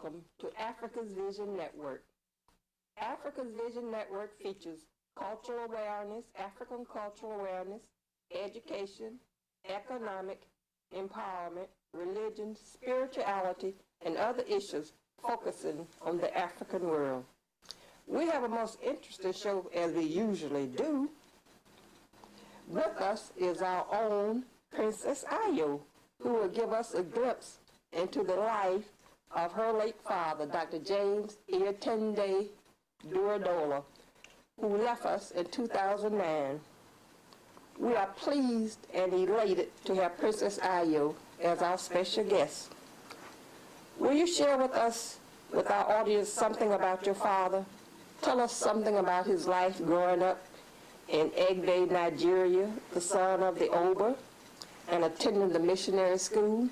Welcome to Africa's Vision Network. Africa's Vision Network features cultural awareness, African cultural awareness, education, economic empowerment, religion, spirituality, and other issues focusing on the African world. We have a most interesting show, as we usually do. With us is our own Princess Ayo, who will give us a glimpse into the life of her late father, Dr. James Iatende Durodola, who left us in 2009. We are pleased and elated to have Princess Ayo as our special guest. Will you share with us, with our audience, something about your father? Tell us something about his life growing up in Egbe, Nigeria, the son of the Oba, and attending the missionary school.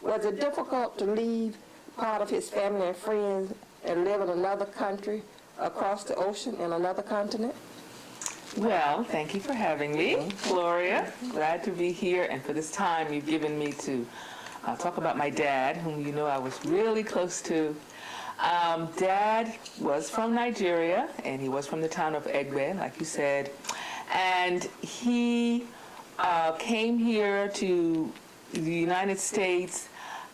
Was it difficult to leave part of his family and friends and live in another country, across the ocean, in another continent? Well, thank you for having me, Gloria. Glad to be here, and for this time you've given me to talk about my dad, whom you know I was really close to. Dad was from Nigeria, and he was from the town of Egbe, like you said, and he came here to the United States,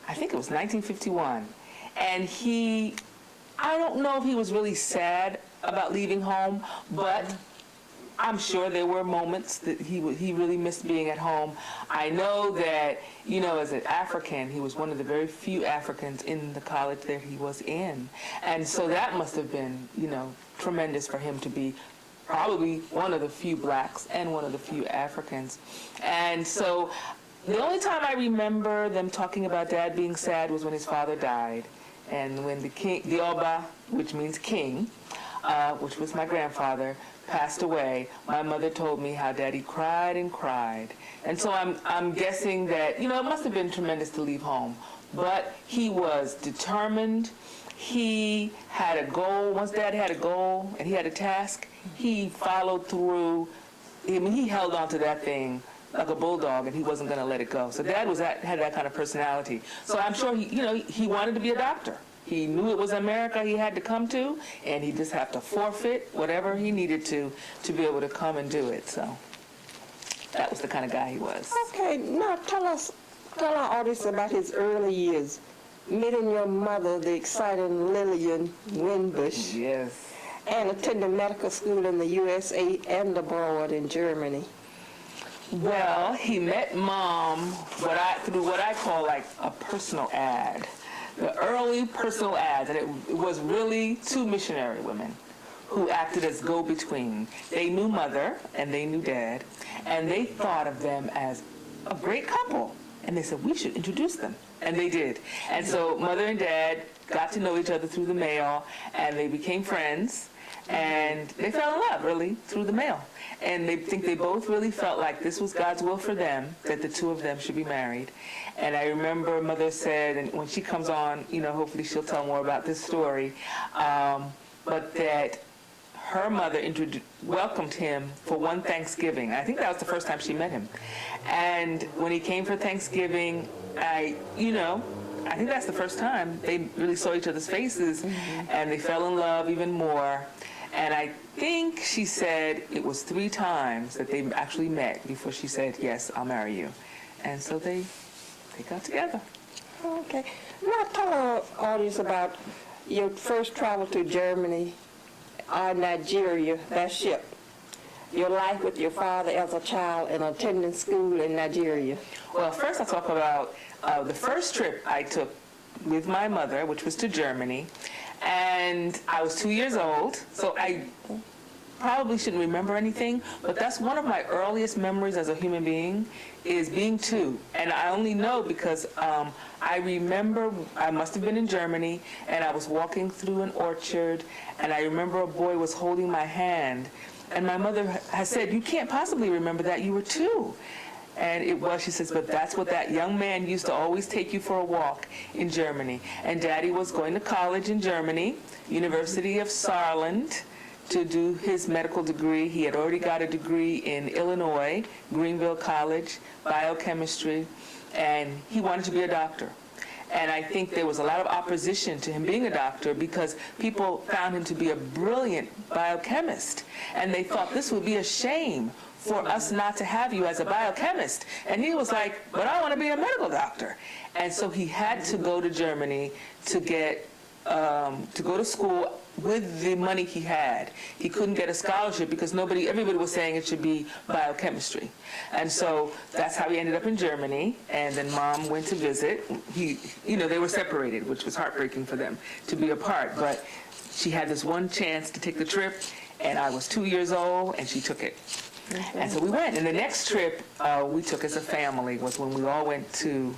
I think it was 1951, and I don't know if he was really sad about leaving home, but I'm sure there were moments that he really missed being at home. I know that, as an African, he was one of the very few Africans in the college that he was in. And so that must have been, tremendous for him to be probably one of the few blacks and one of the few Africans. And so the only time I remember them talking about Dad being sad was when his father died. And when the Oba, which means king, which was my grandfather, passed away, my mother told me how Daddy cried and cried. And so I'm guessing that, it must have been tremendous to leave home. But he was determined. He had a goal. Once Dad had a goal and he had a task, he followed through. He held on to that thing like a bulldog, and he wasn't going to let it go. So Dad had that kind of personality. So I'm sure he wanted to be a doctor. He knew it was America he had to come to, and he just had to forfeit whatever he needed to be able to come and do it. So that was the kind of guy he was. Okay, now tell our audience about his early years, meeting your mother, the exciting Lillian Winbush. Yes. And attending medical school in the USA and abroad in Germany. Well, he met Mom through what I call like a personal ad. The early personal ads, and it was really two missionary women who acted as go-between. They knew Mother and they knew Dad, and they thought of them as a great couple. And they said, we should introduce them. And they did. And so Mother and Dad got to know each other through the mail, and they became friends, and they fell in love, really, through the mail. And they both really felt like this was God's will for them, that the two of them should be married. And I remember Mother said, and when she comes on, hopefully she'll tell more about this story, but that her mother welcomed him for one Thanksgiving. I think that was the first time she met him. And when he came for Thanksgiving, I think that's the first time they really saw each other's faces, and they fell in love even more. And I think she said it was 3 times that they actually met before she said, yes, I'll marry you. And so they got together. Okay. Now tell our audience about your first travel to Germany or Nigeria, that ship. Your life with your father as a child and attending school in Nigeria. Well, first I'll talk about the first trip I took with my mother, which was to Germany. And I was 2 years old, so I probably shouldn't remember anything, but that's one of my earliest memories as a human being, is being 2. And I only know because I remember I must have been in Germany, and I was walking through an orchard, and I remember a boy was holding my hand, and my mother has said, you can't possibly remember that, you were 2. And it was, she says, but that's what that young man used to always take you for a walk in Germany. And Daddy was going to college in Germany, University of Saarland, to do his medical degree. He had already got a degree in Illinois, Greenville College, biochemistry, and he wanted to be a doctor. And I think there was a lot of opposition to him being a doctor because people found him to be a brilliant biochemist. And they thought this would be a shame for us not to have you as a biochemist. And he was like, but I want to be a medical doctor. And so he had to go to Germany to get, to go to school with the money he had. He couldn't get a scholarship because everybody was saying it should be biochemistry. And so that's how he ended up in Germany. And then Mom went to visit. They were separated, which was heartbreaking for them to be apart. But she had this one chance to take the trip, and I was 2 years old, and she took it. And so we went. And the next trip we took as a family was when we all went to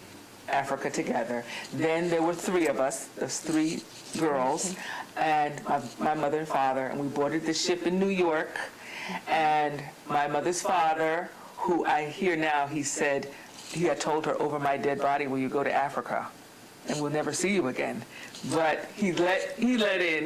Africa together. Then there were 3 of us, those 3 girls, and my mother and father, and we boarded the ship in New York. And my mother's father, who I hear now, he said he had told her, over my dead body, will you go to Africa? And we'll never see you again. But he let in,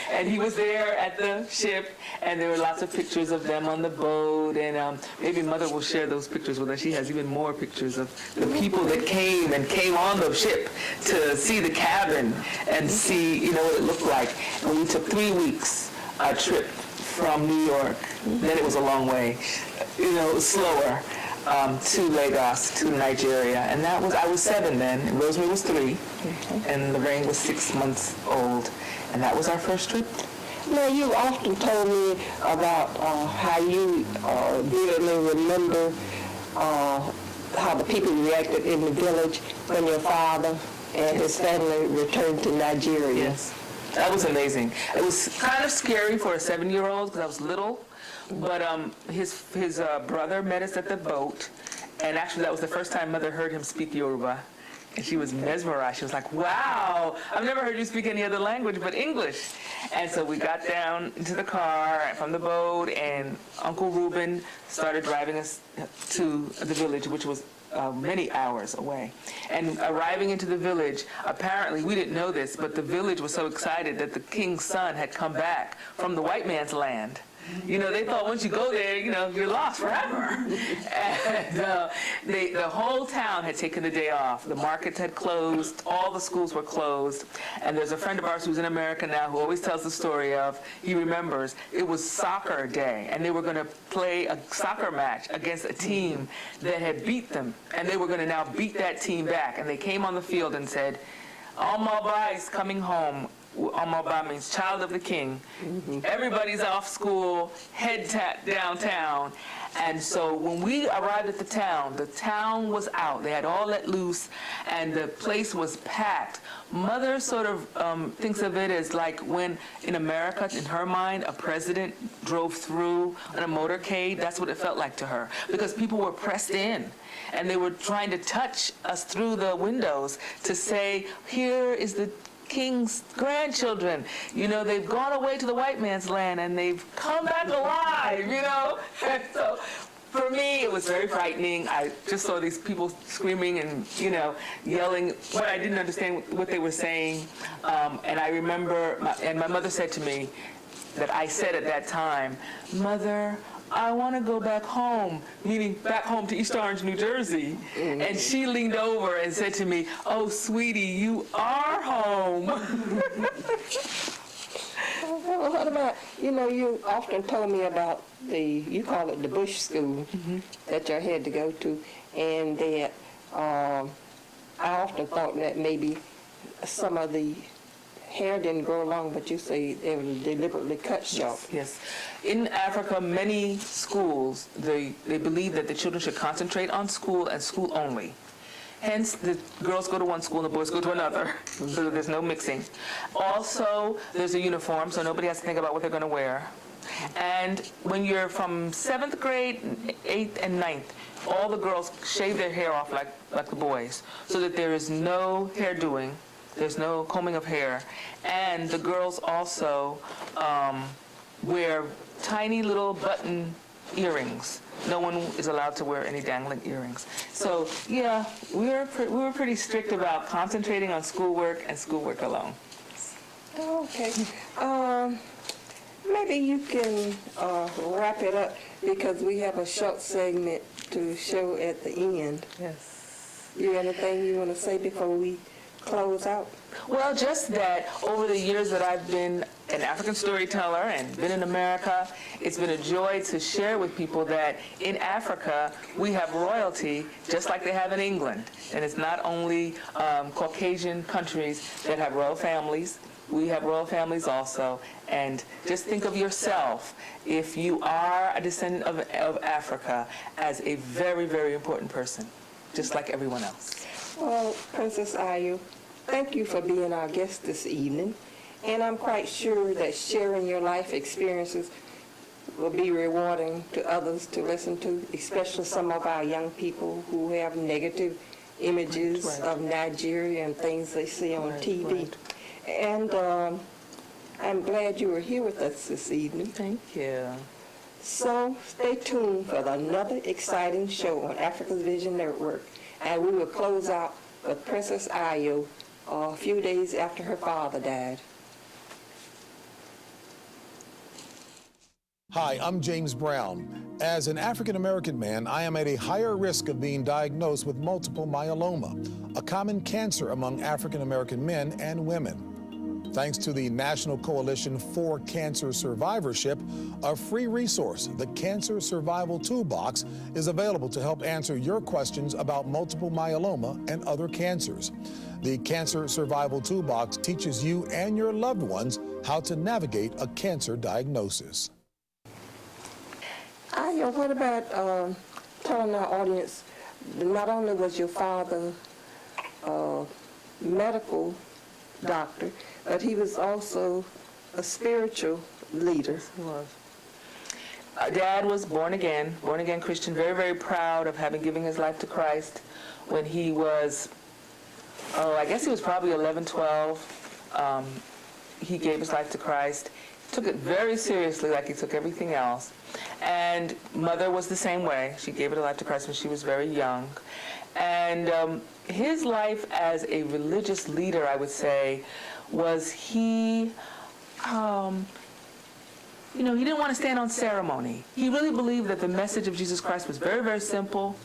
and he was there at the ship, and there were lots of pictures of them on the boat, and maybe Mother will share those pictures with us. She has even more pictures of the people that came on the ship to see the cabin and see, what it looked like. And we took 3 weeks, a trip from New York. Then it was a long way, slower. To Lagos, to Nigeria, and I was 7 then, and Rosemary was 3, and Lorraine was 6 months old, and that was our first trip. Now, you often told me about how you vividly remember how the people reacted in the village when your father and his family returned to Nigeria. Yes, that was amazing. It was kind of scary for a 7-year-old because I was little. But his brother met us at the boat, and actually that was the first time Mother heard him speak Yoruba, and she was mesmerized. She was like, wow, I've never heard you speak any other language but English. And so we got down into the car from the boat, and Uncle Reuben started driving us to the village, which was many hours away. And arriving into the village, apparently, we didn't know this, but the village was so excited that the king's son had come back from the white man's land. They thought once you go there, you're lost forever. And the whole town had taken the day off. The markets had closed. All the schools were closed. And there's a friend of ours who's in America now who always tells the story of, he remembers, it was soccer day. And they were going to play a soccer match against a team that had beat them. And they were going to now beat that team back. And they came on the field and said, Almaba is coming home. Almaba means child of the king. Everybody's off school, head downtown. And so when we arrived at the town was out. They had all let loose, and the place was packed. Mother sort of thinks of it as like when in America, in her mind, a president drove through in a motorcade. That's what it felt like to her, because people were pressed in. And they were trying to touch us through the windows to say, here is the king's grandchildren, they've gone away to the white man's land and they've come back alive, And so for me, it was very frightening. I just saw these people screaming and, yelling, but I didn't understand what they were saying. And I remember, my mother said to me that I said at that time, Mother, I want to go back home, meaning back home to East Orange, New Jersey. And she leaned over and said to me, oh, sweetie, you are home. Well, what about, you often told me about you call it the bush school that you had to go to, and that I often thought that maybe some of the hair didn't grow long, but you say they were deliberately cut short. Yes. In Africa, many schools, they believe that the children should concentrate on school and school only. Hence, the girls go to one school and the boys go to another, so there's no mixing. Also, there's a uniform, so nobody has to think about what they're going to wear. And when you're from 7th grade, 8th, and 9th, all the girls shave their hair off like the boys, so that there is no hairdoing. There's no combing of hair. And the girls also wear tiny little button earrings. No one is allowed to wear any dangling earrings. So, yeah, we were pretty strict about concentrating on schoolwork and schoolwork alone. Okay. Maybe you can wrap it up, because we have a short segment to show at the end. Yes. You anything you want to say before we close out? Well, just that over the years that I've been an African storyteller and been in America, it's been a joy to share with people that in Africa we have royalty just like they have in England. And it's not only Caucasian countries that have royal families. We have royal families also. And just think of yourself, if you are a descendant of Africa, as a very, very important person, just like everyone else. Well, Princess Ayu, thank you for being our guest this evening. And I'm quite sure that sharing your life experiences will be rewarding to others to listen to, especially some of our young people who have negative images of Nigeria and things they see on TV. Right. And I'm glad you were here with us this evening. Thank you. So stay tuned for another exciting show on Africa's Vision Network. And we will close out with Princess Ayu a few days after her father died. Hi, I'm James Brown. As an African-American man, I am at a higher risk of being diagnosed with multiple myeloma, a common cancer among African-American men and women. Thanks to the National Coalition for Cancer Survivorship, a free resource, the Cancer Survival Toolbox, is available to help answer your questions about multiple myeloma and other cancers. The Cancer Survival Toolbox teaches you and your loved ones how to navigate a cancer diagnosis. Ayu, what about telling our audience, not only was your father a medical doctor, but he was also a spiritual leader. He was. Dad was born again Christian, very, very proud of having given his life to Christ when he was, I guess he was probably 11, 12. He gave his life to Christ, took it very seriously like he took everything else. And mother was the same way. She gave her life to Christ when she was very young. And his life as a religious leader, I would say, was he didn't want to stand on ceremony. He really believed that the message of Jesus Christ was very, very simple.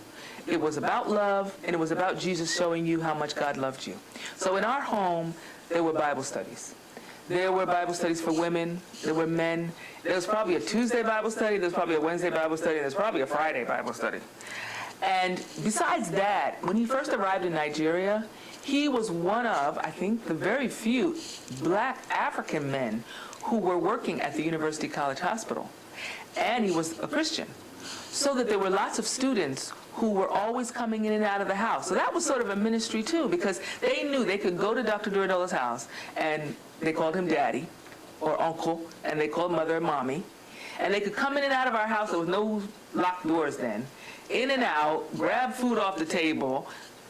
It was about love, and it was about Jesus showing you how much God loved you. So in our home, there were Bible studies. There were Bible studies for women. There were men. There was probably a Tuesday Bible study. There was probably a Wednesday Bible study. And there's probably a Friday Bible study. And besides that, when he first arrived in Nigeria, he was one of, I think, the very few black African men who were working at the University College Hospital. And he was a Christian. So that there were lots of students who were always coming in and out of the house. So that was sort of a ministry too, because they knew they could go to Dr. Durodola's house, and they called him daddy or uncle, and they called mother mommy. And they could come in and out of our house. There was no locked doors then. In and out, grab food off the table,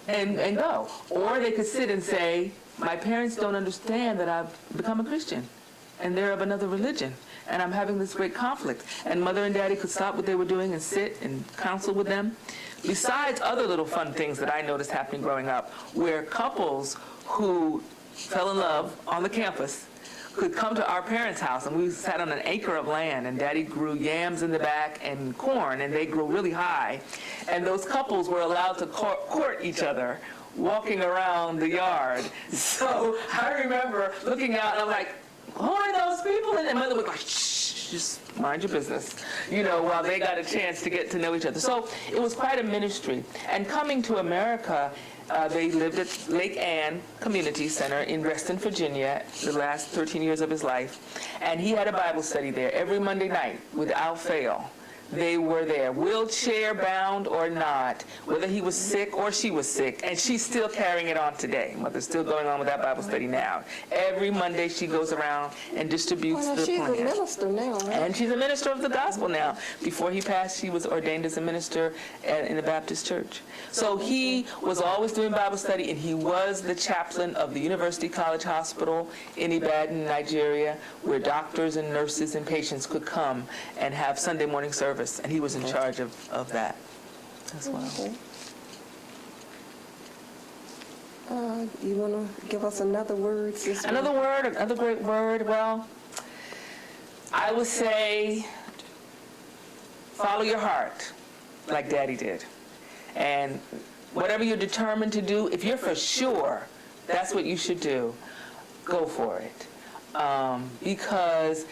and go. Or they could sit and say, my parents don't understand that I've become a Christian, and they're of another religion, and I'm having this great conflict. And mother and daddy could stop what they were doing and sit and counsel with them. Besides other little fun things that I noticed happening growing up, where couples who fell in love on the campus could come to our parents' house, and we sat on an acre of land, and daddy grew yams in the back and corn, and they grew really high. And those couples were allowed to court each other walking around the yard. So I remember looking out, and I'm like, who are those people? And mother was like, shh, just mind your business, while they got a chance to get to know each other. So it was quite a ministry. And coming to America, they lived at Lake Ann Community Center in Reston, Virginia, the last 13 years of his life. And he had a Bible study there every Monday night without fail. They were there, wheelchair bound or not, whether he was sick or she was sick, and she's still carrying it on today. Mother's still going on with that Bible study now. Every Monday she goes around and distributes the plan. She's a minister now, right? And she's a minister of the gospel now. Before he passed, she was ordained as a minister in the Baptist church. So he was always doing Bible study, and he was the chaplain of the University College Hospital in Ibadan, Nigeria, where doctors and nurses and patients could come and have Sunday morning service. And he was in charge of that as well. Okay. You want to give us another word? Another word, another great word. Well, I would say follow your heart, like Daddy did. And whatever you're determined to do, if you're for sure that's what you should do, go for it. Because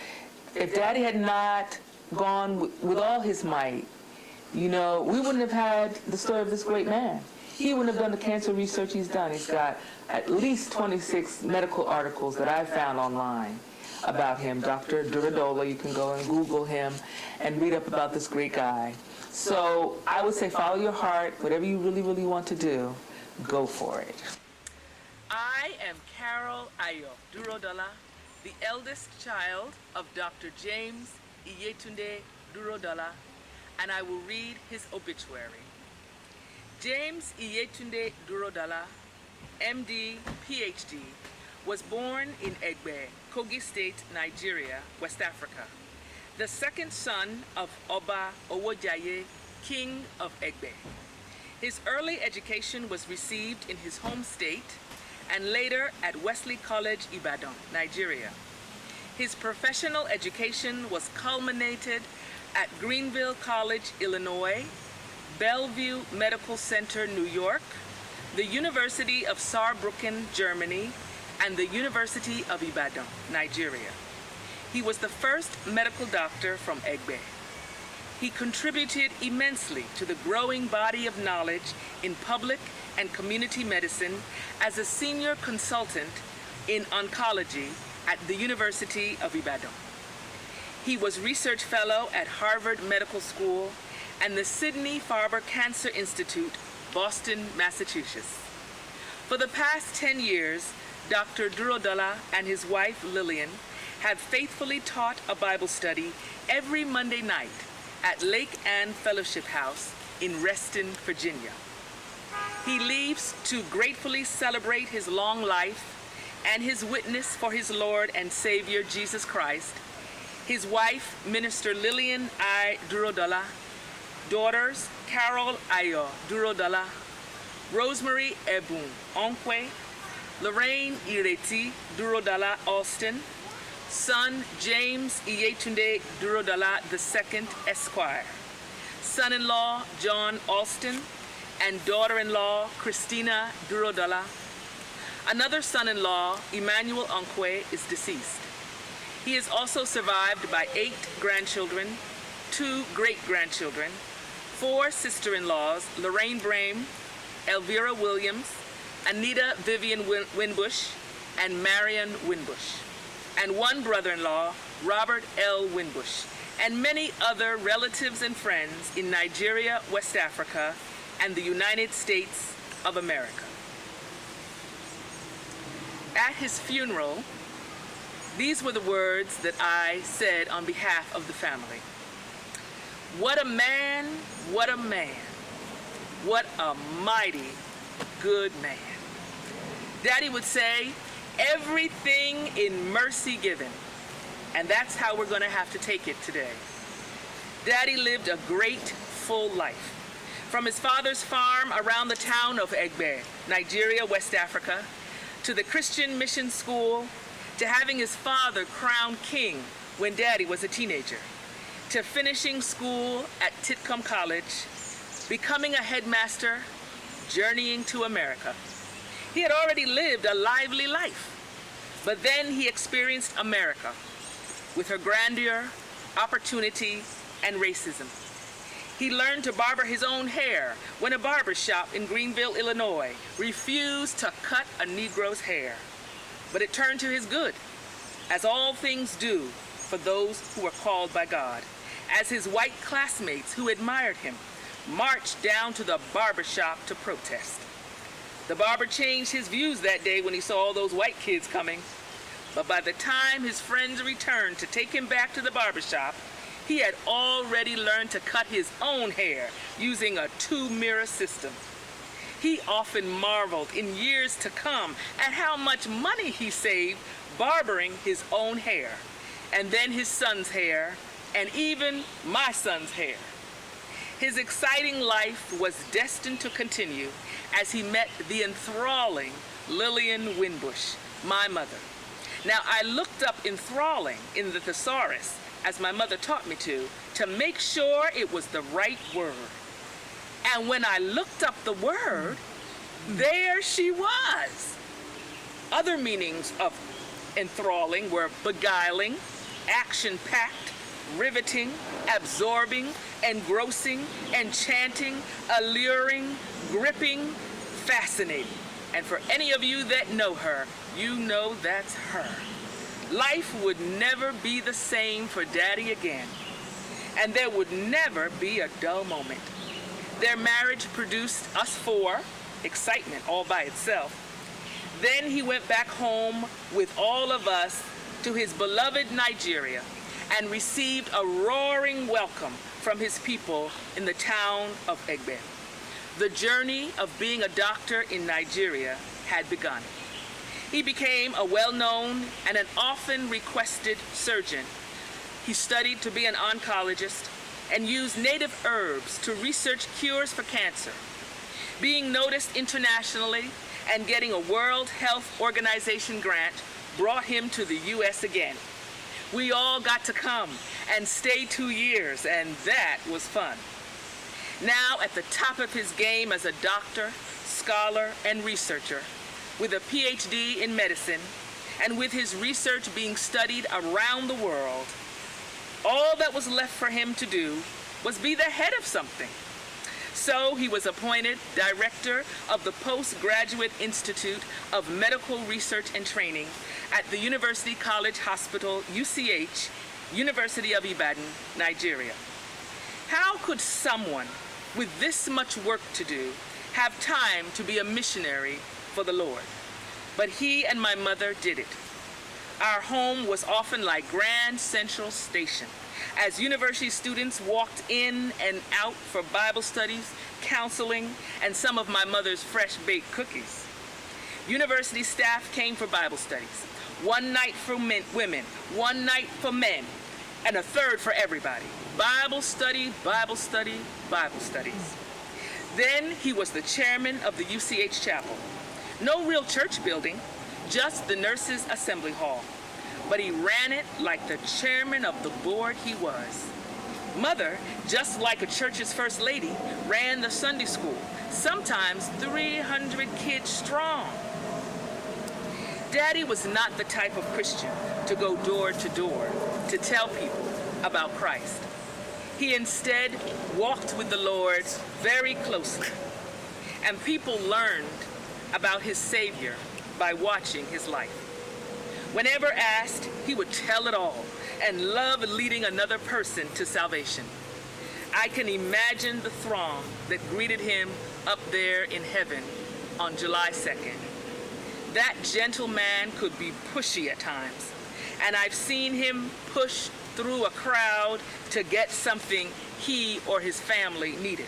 if Daddy had not gone with all his might, we wouldn't have had the story of this great man. He wouldn't have done the cancer research he's done. He's got at least 26 medical articles that I found online about him. Dr. Durodola, you can go and Google him and read up about this great guy. So I would say follow your heart. Whatever you really, really want to do, go for it. I am Carol Ayo Durodola, the eldest child of Dr. James Iyetunde Durodola, and I will read his obituary. James Iyetunde Durodola, MD, PhD, was born in Egbe, Kogi State, Nigeria, West Africa, the second son of Oba Owojaye, King of Egbe. His early education was received in his home state and later at Wesley College, Ibadan, Nigeria. His professional education was culminated at Greenville College, Illinois, Bellevue Medical Center, New York, the University of Saarbrücken, Germany, and the University of Ibadan, Nigeria. He was the first medical doctor from Egbe. He contributed immensely to the growing body of knowledge in public and community medicine as a senior consultant in oncology at the University of Ibadan. He was research fellow at Harvard Medical School and the Sidney Farber Cancer Institute, Boston, Massachusetts. For the past 10 years, Dr. Durodola and his wife Lillian have faithfully taught a Bible study every Monday night at Lake Ann Fellowship House in Reston, Virginia. He leaves to gratefully celebrate his long life and his witness for his Lord and Savior Jesus Christ, his wife, Minister Lillian I. Durodola, daughters Carol Ayo Durodola, Rosemary Ebun Onkwe, Lorraine Ireti Durodola Alston, son James Iyetunde Durodola II, Esquire, son-in-law John Alston, and daughter-in-law Christina Durodola. Another son-in-law, Emmanuel Onkwe, is deceased. He is also survived by 8 grandchildren, 2 great-grandchildren, 4 sister-in-laws, Lorraine Brame, Elvira Williams, Anita Vivian Winbush, and Marion Winbush, and 1 brother-in-law, Robert L. Winbush, and many other relatives and friends in Nigeria, West Africa, and the United States of America. At his funeral, these were the words that I said on behalf of the family. What a man, what a man, what a mighty good man. Daddy would say, everything in mercy given. And that's how we're going to have to take it today. Daddy lived a great, full life. From his father's farm around the town of Egbe, Nigeria, West Africa, to the Christian mission school, to having his father crowned king when Daddy was a teenager, to finishing school at Titcomb College, becoming a headmaster, journeying to America. He had already lived a lively life, but then he experienced America with her grandeur, opportunity, and racism. He learned to barber his own hair when a barber shop in Greenville, Illinois refused to cut a Negro's hair. But it turned to his good, as all things do for those who are called by God, as his white classmates who admired him marched down to the barber shop to protest. The barber changed his views that day when he saw all those white kids coming. But by the time his friends returned to take him back to the barber shop, he had already learned to cut his own hair using a 2-mirror system. He often marveled in years to come at how much money he saved barbering his own hair, and then his son's hair, and even my son's hair. His exciting life was destined to continue as he met the enthralling Lillian Winbush, my mother. Now, I looked up enthralling in the thesaurus, as my mother taught me to make sure it was the right word. And when I looked up the word, there she was. Other meanings of enthralling were beguiling, action-packed, riveting, absorbing, engrossing, enchanting, alluring, gripping, fascinating. And for any of you that know her, you know that's her. Life would never be the same for Daddy again. And there would never be a dull moment. Their marriage produced us four, excitement all by itself. Then he went back home with all of us to his beloved Nigeria and received a roaring welcome from his people in the town of Egbe. The journey of being a doctor in Nigeria had begun. He became a well-known and an often requested surgeon. He studied to be an oncologist and used native herbs to research cures for cancer. Being noticed internationally and getting a World Health Organization grant brought him to the U.S. again. We all got to come and stay 2 years, and that was fun. Now at the top of his game as a doctor, scholar, and researcher, with a PhD in medicine, and with his research being studied around the world, all that was left for him to do was be the head of something. So he was appointed director of the Postgraduate Institute of Medical Research and Training at the University College Hospital, UCH, University of Ibadan, Nigeria. How could someone with this much work to do have time to be a missionary for the Lord? But he and my mother did it. Our home was often like Grand Central Station, as university students walked in and out for Bible studies, counseling, and some of my mother's fresh-baked cookies. University staff came for Bible studies. One night for women, one night for men, and a third for everybody. Bible study, Bible study, Bible studies. Then he was the chairman of the UCH chapel. No real church building, just the nurses' assembly hall. But he ran it like the chairman of the board he was. Mother, just like a church's first lady, ran the Sunday school, sometimes 300 kids strong. Daddy was not the type of Christian to go door to door to tell people about Christ. He instead walked with the Lord very closely, and people learned about his Savior by watching his life. Whenever asked, he would tell it all and love leading another person to salvation. I can imagine the throng that greeted him up there in heaven on July 2nd. That gentle man could be pushy at times, and I've seen him push through a crowd to get something he or his family needed.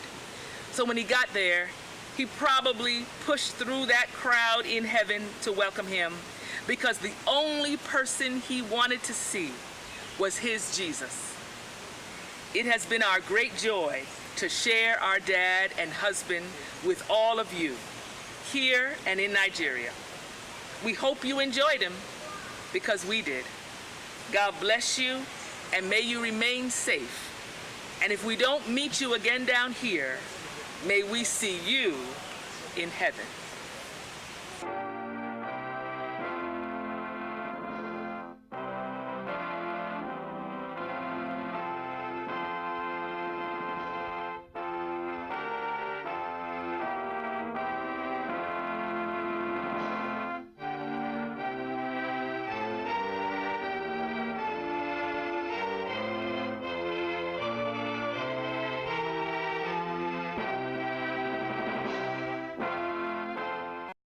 So when he got there, he probably pushed through that crowd in heaven to welcome him, because the only person he wanted to see was his Jesus. It has been our great joy to share our dad and husband with all of you here and in Nigeria. We hope you enjoyed him, because we did. God bless you, and may you remain safe. And if we don't meet you again down here, may we see you in heaven.